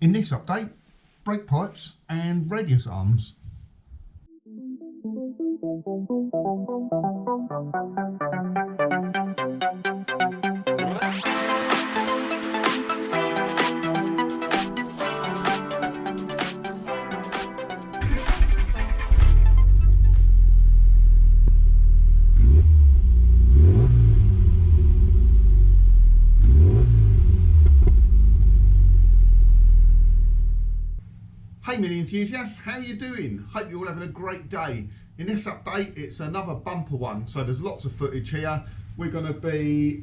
In this update, brake pipes and radius arms. Hey mini enthusiasts, how you doing? Hope you're all having a great day. In this update, it's another bumper one, so there's lots of footage here. We're going to be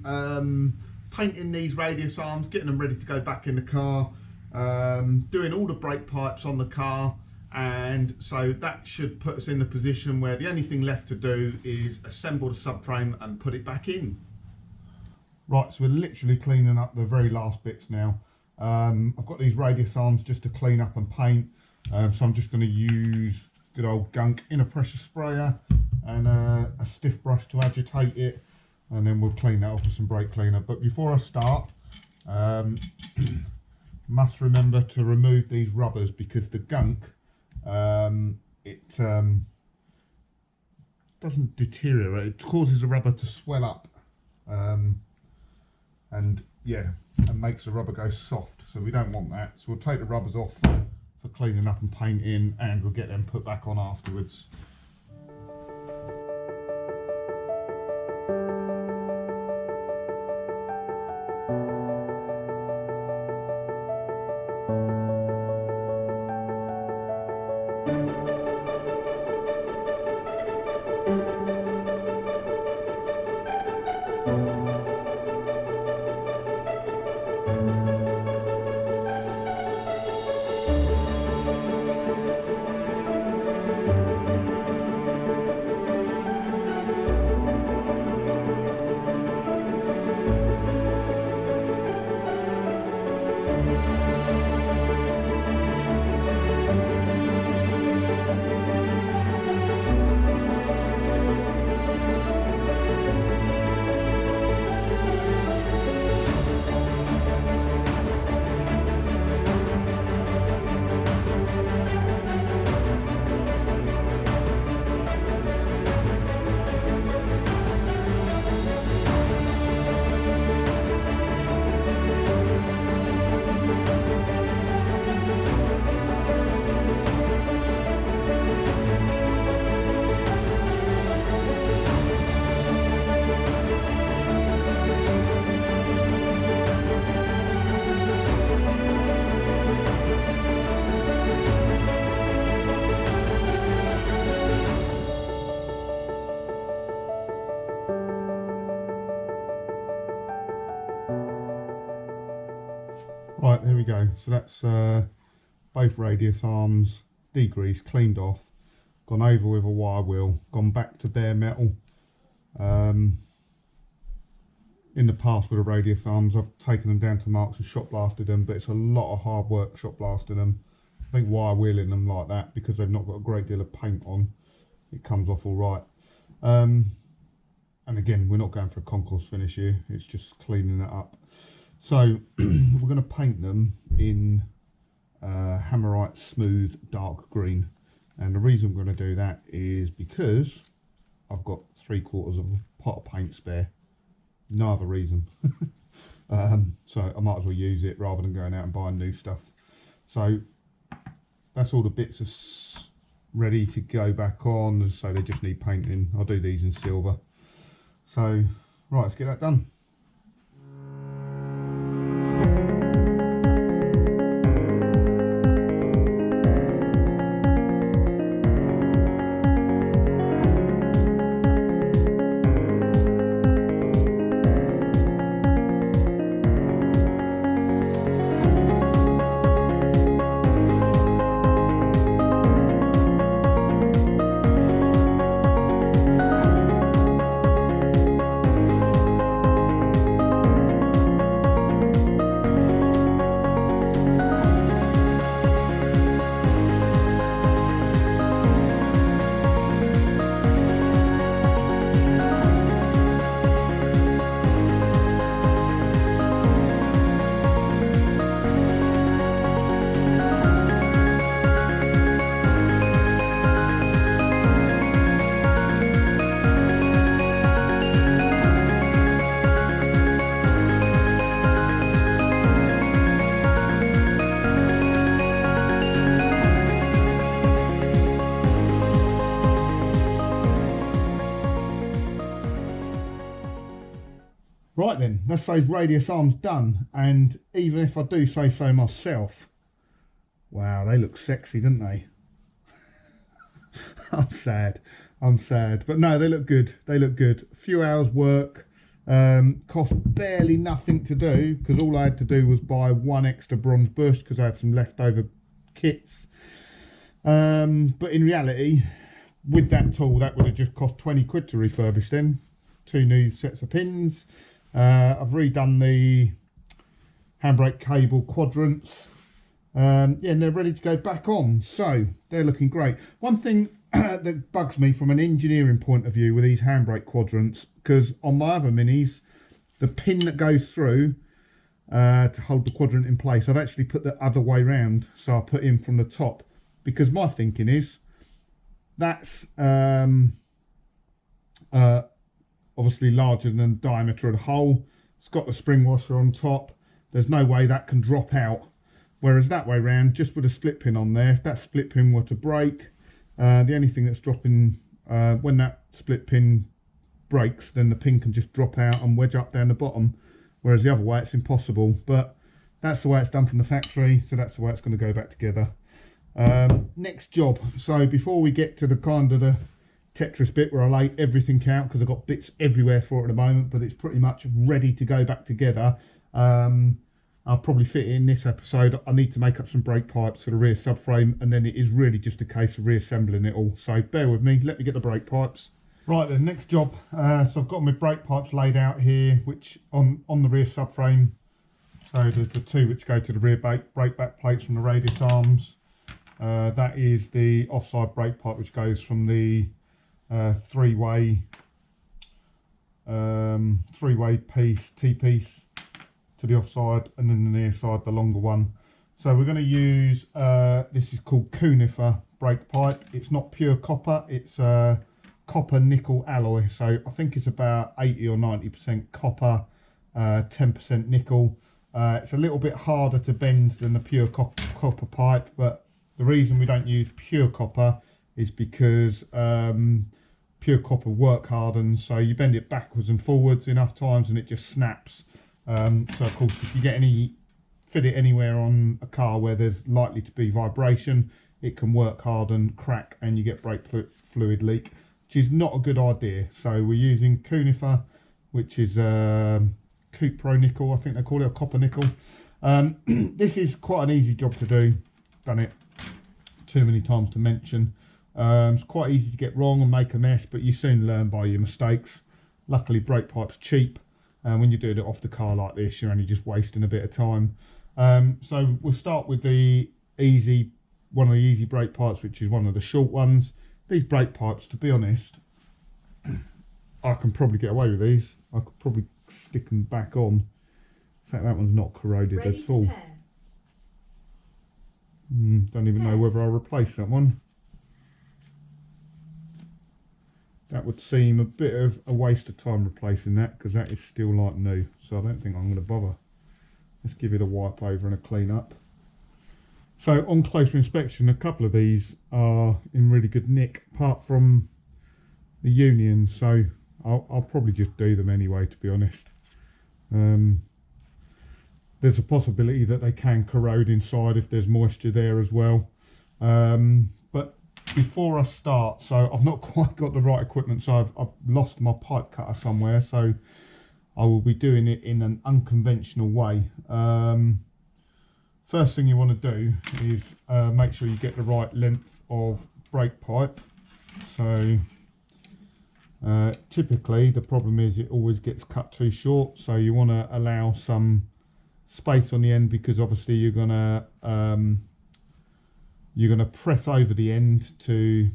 painting these radius arms, getting them ready to go back in the car, doing all the brake pipes on the car, and so that should put us in the position where the only thing left to do is assemble the subframe and put it back in. Right, so we're literally cleaning up the very last bits now. I've got these radius arms just to clean up and paint, so I'm just going to use good old gunk in a pressure sprayer and a stiff brush to agitate it, and then we'll clean that off with some brake cleaner. But before I start, must remember to remove these rubbers, because the gunk it doesn't deteriorate, it causes the rubber to swell up, and yeah, and makes the rubber go soft, so we don't want that. So we'll take the rubbers off for cleaning up and painting, and we'll get them put back on afterwards. Right, there we go. So that's both radius arms degreased, cleaned off, gone over with a wire wheel, gone back to bare metal. In the past with the radius arms, I've taken them down to Marks and shot blasted them, but it's a lot of hard work shot blasting them. I think wire wheeling them like that, because they've not got a great deal of paint on, it comes off all right. And again, we're not going for a concourse finish here, it's just cleaning it up. So we're going to paint them in Hammertite Smooth dark green, and the reason we're going to do that is because I've got 3/4 of a pot of paint spare. No other reason. So I might as well use it rather than going out and buying new stuff. So that's all the bits are ready to go back on, so they just need painting. I'll do these in silver. So right, let's get that done. Right then, that's those radius arms done, and even if I do say so myself, wow, they look sexy, don't they? I'm sad, but no, they look good, A few hours work, cost barely nothing to do, because all I had to do was buy one extra bronze bush because I had some leftover kits, but in reality, with that tool, that would have just cost 20 quid to refurbish then. 2 new sets of pins. I've redone the Handbrake cable quadrants. Yeah, and they're ready to go back on. So they're looking great. One thing that bugs me from an engineering point of view with these Handbrake quadrants, because on my other minis, the pin that goes through to hold the quadrant in place, I've actually put the other way round. So I put in from the top, because my thinking is that's obviously larger than the diameter of the hole. It's got the spring washer on top. There's no way that can drop out. Whereas that way round, just with a split pin on there, if that split pin were to break, the only thing that's dropping, when that split pin breaks, then the pin can just drop out and wedge up down the bottom. Whereas the other way, it's impossible. But that's the way it's done from the factory, so that's the way it's going to go back together. Next job. So before we get to the kind of the Tetris bit where I lay everything out, because I've got bits everywhere for it at the moment, but it's pretty much ready to go back together. I'll probably fit it in this episode. I need to make up some brake pipes for the rear subframe, and then it is really just a case of reassembling it all. So bear with me, let me get the brake pipes. Right then, next job. So I've got my brake pipes laid out here, which on the rear subframe. So there's the 2 which go to the rear brake back plates from the radius arms. That is the offside brake pipe which goes from the three-way piece, T-piece to the offside, and then the near side, the longer one. So we're going to use, this is called Kunifer brake pipe. It's not pure copper, it's copper nickel alloy. So I think it's about 80 or 90% copper, 10% nickel. It's a little bit harder to bend than the pure copper pipe, but the reason we don't use pure copper is because pure copper work hardens, so you bend it backwards and forwards enough times and it just snaps. So of course, if you fit it anywhere on a car where there's likely to be vibration, it can work harden, crack, and you get brake fluid leak, which is not a good idea. So we're using Kunifer, which is Cupro nickel, I think they call it, a copper nickel. This is quite an easy job to do. Done it too many times to mention. It's quite easy to get wrong and make a mess, but you soon learn by your mistakes. Luckily, brake pipe's cheap, and when you're doing it off the car like this, you're only just wasting a bit of time. So we'll start with one of the easy brake pipes, which is one of the short ones. These brake pipes, to be honest, I can probably get away with these. I could probably stick them back on. In fact, that one's not corroded at all. Don't even know whether I'll replace that one. That would seem a bit of a waste of time replacing that, because that is still like new, so I don't think I'm going to bother. Let's give it a wipe over and a clean up. So on closer inspection, a couple of these are in really good nick, apart from the unions, so I'll probably just do them anyway, to be honest. There's a possibility that they can corrode inside if there's moisture there as well. But before I start, so I've not quite got the right equipment, so I've lost my pipe cutter somewhere, so I will be doing it in an unconventional way. First thing you want to do is make sure you get the right length of brake pipe. So typically the problem is it always gets cut too short, so you want to allow some space on the end, because obviously you're gonna press over the end to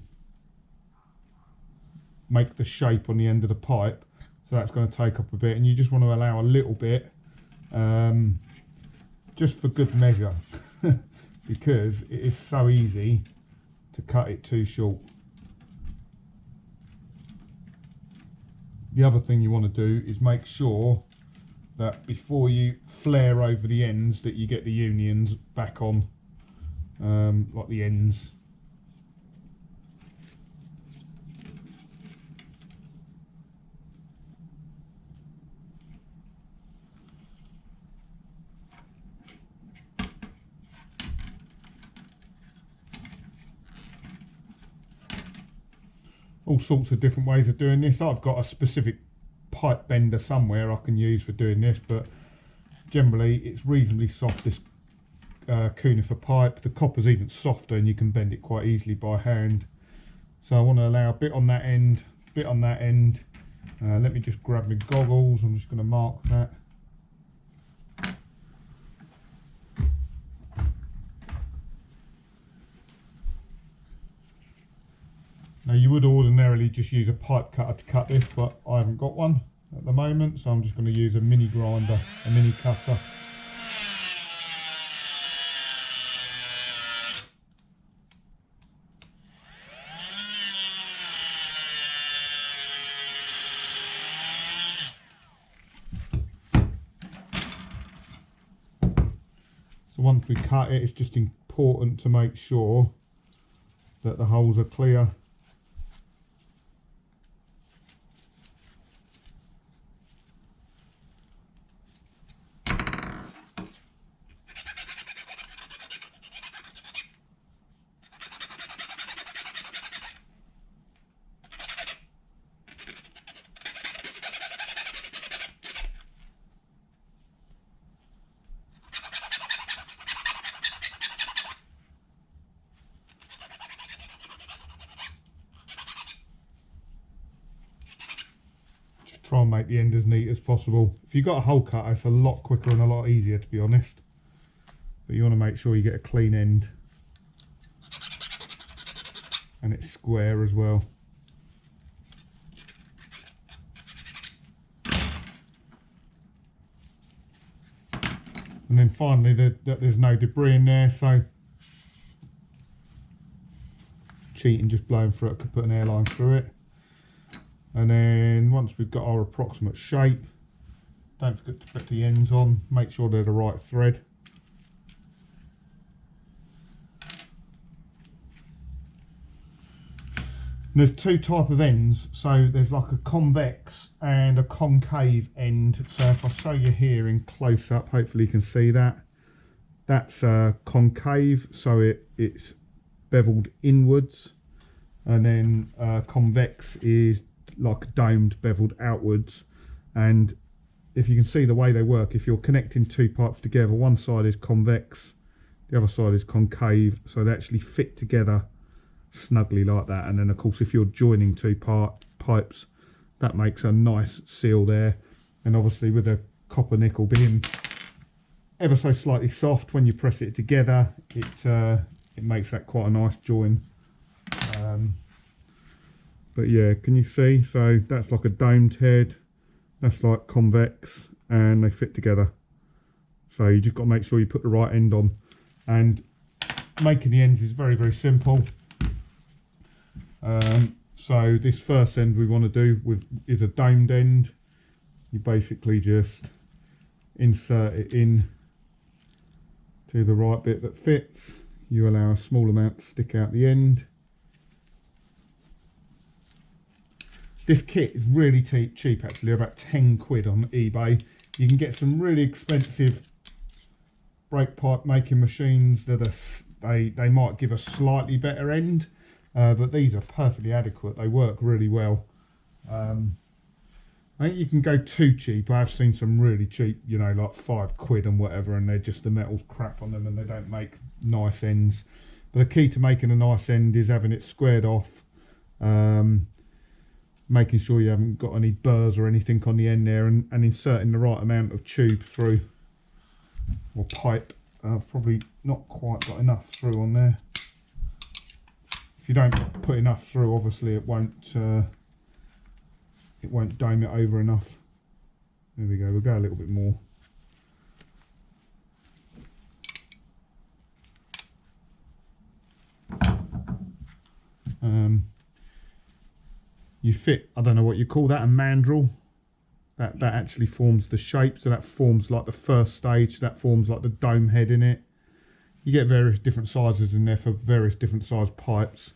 make the shape on the end of the pipe, so that's going to take up a bit, and you just want to allow a little bit, just for good measure, because it is so easy to cut it too short. The other thing you want to do is make sure that before you flare over the ends, that you get the unions back on, like the ends. all sorts of different ways of doing this. I've got a specific pipe bender somewhere I can use for doing this, but generally it's reasonably soft, this Kunifer pipe. The copper's even softer and you can bend it quite easily by hand. So I want to allow a bit on that end, bit on that end. Let me just grab my goggles. I'm just going to mark that. Now you would ordinarily just use a pipe cutter to cut this, but I haven't got one at the moment, so I'm just going to use a mini grinder, a mini cutter. So once we cut it, it's just important to make sure that the holes are clear. Try and make the end as neat as possible. If you've got a hole cutter, it's a lot quicker and a lot easier, to be honest. But you want to make sure you get a clean end. And it's square as well. And then finally, there's no debris in there, so cheating just blowing through it, I could put an airline through it. And then once we've got our approximate shape, don't forget to put the ends on, make sure they're the right thread. And there's two types of ends, so there's like a convex and a concave end. So if I show you here in close up, hopefully you can see that. That's concave, so it's beveled inwards, and then convex is like domed, beveled outwards. And if you can see the way they work, if you're connecting two pipes together, one side is convex, the other side is concave, so they actually fit together snugly like that. And then of course if you're joining two pipes, that makes a nice seal there. And obviously with the copper nickel being ever so slightly soft, when you press it together, it makes that quite a nice join. But yeah, can you see? So that's like a domed head, that's like convex, and they fit together. So you just got to make sure you put the right end on. And making the ends is very, very simple. So this first end we want to do is a domed end. You basically just insert it in to the right bit that fits. You allow a small amount to stick out the end. This kit is really cheap actually, about 10 quid on eBay. You can get some really expensive brake pipe making machines that they might give a slightly better end, but these are perfectly adequate. They work really well. I think you can go too cheap. I have seen some really cheap, you know, like 5 quid and whatever, and they're just, the metal's crap on them and they don't make nice ends. But the key to making a nice end is having it squared off, making sure you haven't got any burrs or anything on the end there, and inserting the right amount of tube through, or pipe. I've probably not quite got enough through on there. If you don't put enough through, obviously it won't dome it over enough. There we go, we'll go a little bit more. You fit, I don't know what you call that, a mandrel. That actually forms the shape, so that forms like the first stage, that forms like the dome head in it. You get various different sizes in there for various different size pipes,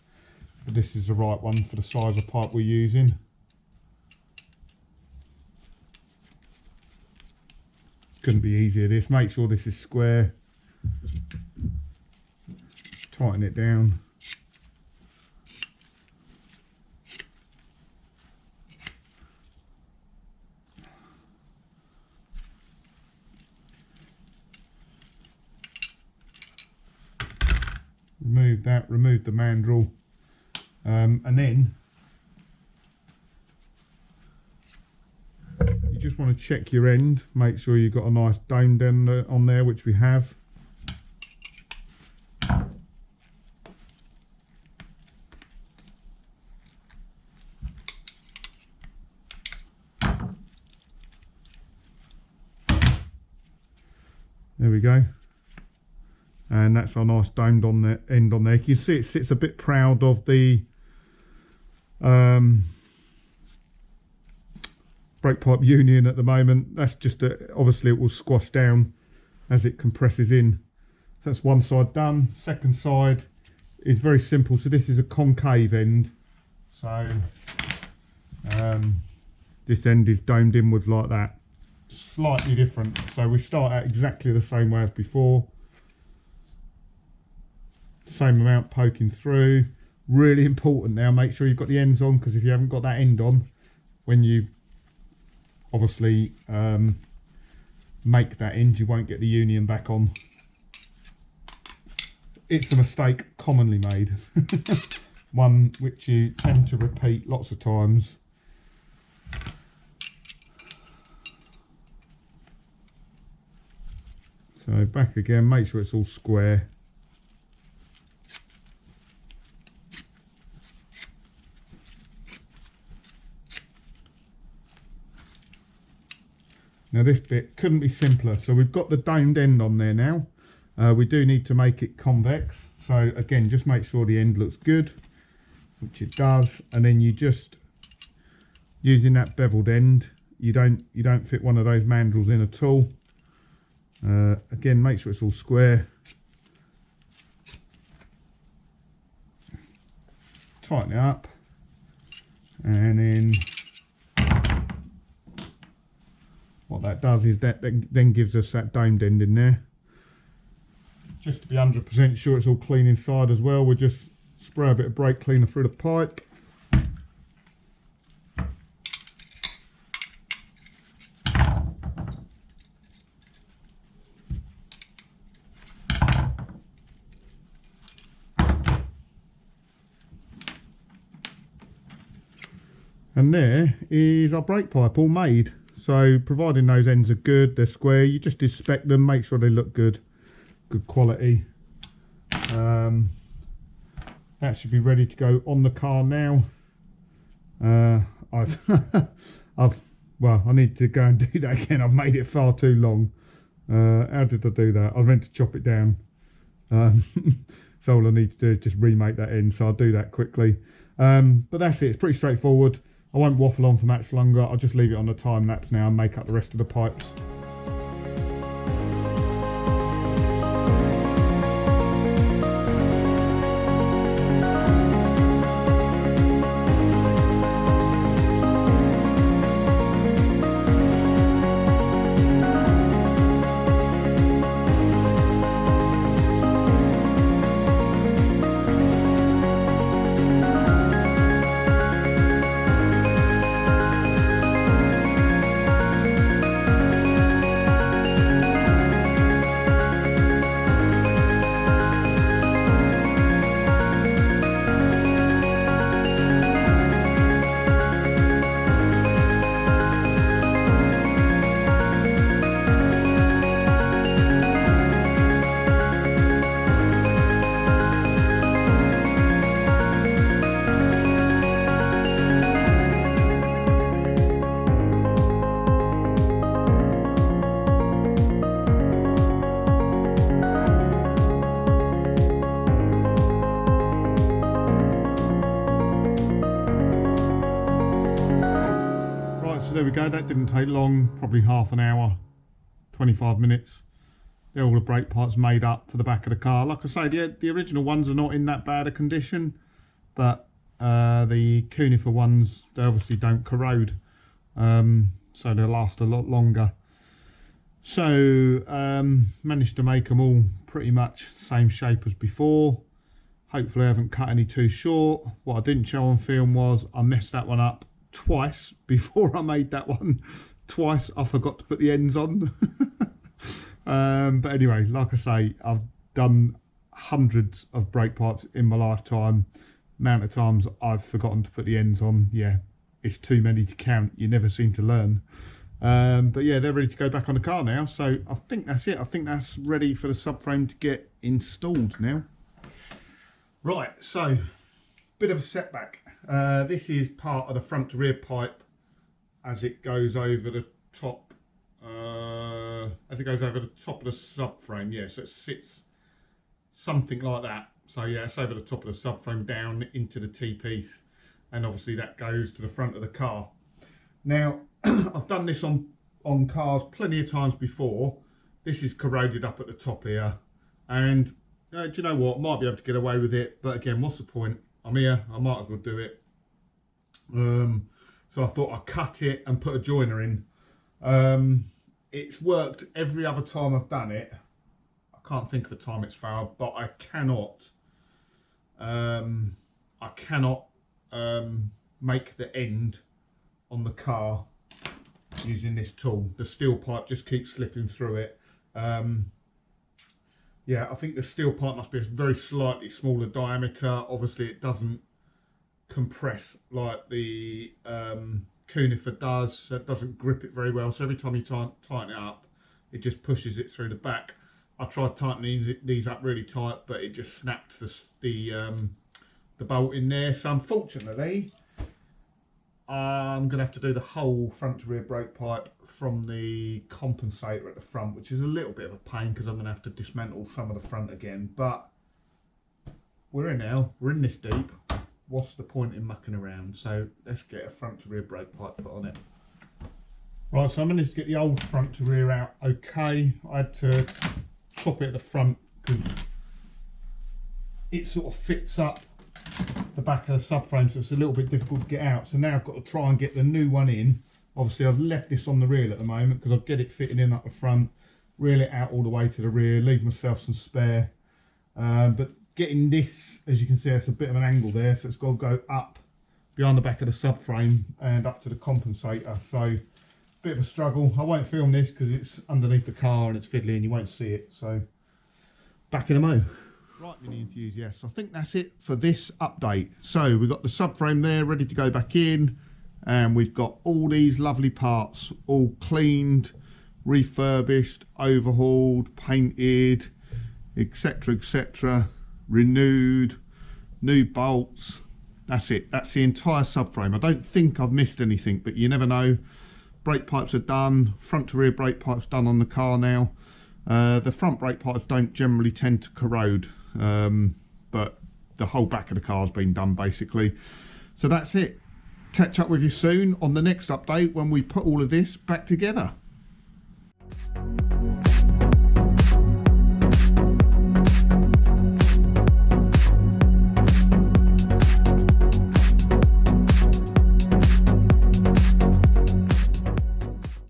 but this is the right one for the size of pipe we're using. Couldn't be easier this. Make sure this is square, tighten it down. remove that, remove the mandrel, and then you just want to check your end, make sure you've got a nice dome down on there, which we have. There we go, and that's our nice domed on the end on there. You can see it sits a bit proud of the brake pipe union at the moment. That's just obviously it will squash down as it compresses in. So that's one side done. Second side is very simple. So this is a concave end, so this end is domed inwards like that. Slightly different, so we start out exactly the same way as before, same amount poking through. Really important now, make sure you've got the ends on, because if you haven't got that end on when you obviously make that end, you won't get the union back on. It's a mistake commonly made, one which you tend to repeat lots of times. So back again, make sure it's all square. Now this bit couldn't be simpler. So we've got the domed end on there now. We do need to make it convex. So again, just make sure the end looks good, which it does. And then you just, using that beveled end, you don't fit one of those mandrels in at all. Again, make sure it's all square. Tighten it up, and then what that does is that then gives us that domed end in there. Just to be 100% sure it's all clean inside as well, we'll just spray a bit of brake cleaner through the pipe. And there is our brake pipe all made. So providing those ends are good, they're square, you just inspect them, make sure they look good, good quality. That should be ready to go on the car now. Well, I need to go and do that again. I've made it far too long. How did I do that? I was meant to chop it down. So all I need to do is just remake that end, so I'll do that quickly. But that's it, it's pretty straightforward. I won't waffle on for much longer. I'll just leave it on the time lapse now and make up the rest of the pipes. There we go, that didn't take long, probably half an hour, 25 minutes. They're all the brake parts made up for the back of the car. Like I say, the original ones are not in that bad a condition, but the Kunifer ones, they obviously don't corrode, so they'll last a lot longer. So managed to make them all pretty much same shape as before. Hopefully I haven't cut any too short. What I didn't show on film was I messed that one up twice before I made that one. Twice I forgot to put the ends on. But anyway, like I say, I've done hundreds of brake pipes in my lifetime. Amount of times I've forgotten to put the ends on, yeah, it's too many to count. You never seem to learn. But yeah, they're ready to go back on the car now, so I think that's it. I think that's ready for the subframe to get installed now. Right, so bit of a setback. This is part of the front to rear pipe as it goes over the top, of the subframe. Yeah, so it sits something like that. So yeah, it's over the top of the subframe down into the T-piece, and obviously that goes to the front of the car. Now, I've done this on cars plenty of times before. This is corroded up at the top here, and do you know what? Might be able to get away with it, but again, what's the point? I'm here, I might as well do it. So I thought I'd cut it and put a joiner in. It's worked every other time I've done it. I can't think of a time it's failed, but I cannot make the end on the car using this tool. The steel pipe just keeps slipping through it. Yeah, I think the steel pipe must be a very slightly smaller diameter. Obviously it doesn't compress like the Kunifer does, so it doesn't grip it very well. So every time you tighten it up, it just pushes it through the back. I tried tightening these up really tight, but it just snapped the bolt in there. So unfortunately, I'm going to have to do the whole front to rear brake pipe from the compensator at the front, which is a little bit of a pain because I'm going to have to dismantle some of the front again. But we're in now, we're in this deep. What's the point in mucking around? So let's get a front to rear brake pipe put on it. Right, so I managed to get the old front to rear out okay. I had to chop it at the front because it sort of fits up the back of the subframe, so it's a little bit difficult to get out. So now I've got to try and get the new one in. Obviously I've left this on the reel at the moment because I'll get it fitted in up the front, reel it out all the way to the rear, leave myself some spare. But getting this, as you can see, it's a bit of an angle there, so it's got to go up behind the back of the subframe and up to the compensator. So bit of a struggle. I won't film this because it's underneath the car and it's fiddly and you won't see it. So back in the mo. Right, mini enthusiasts, I think that's it for this update. So we've got the subframe there ready to go back in, and we've got all these lovely parts all cleaned, refurbished, overhauled, painted, etc, etc, renewed, new bolts. That's it, that's the entire subframe. I don't think I've missed anything, but you never know. Brake pipes are done, front to rear brake pipes done on the car now. The front brake pipes don't generally tend to corrode, but the whole back of the car's been done basically. So that's it. Catch up with you soon on the next update when we put all of this back together.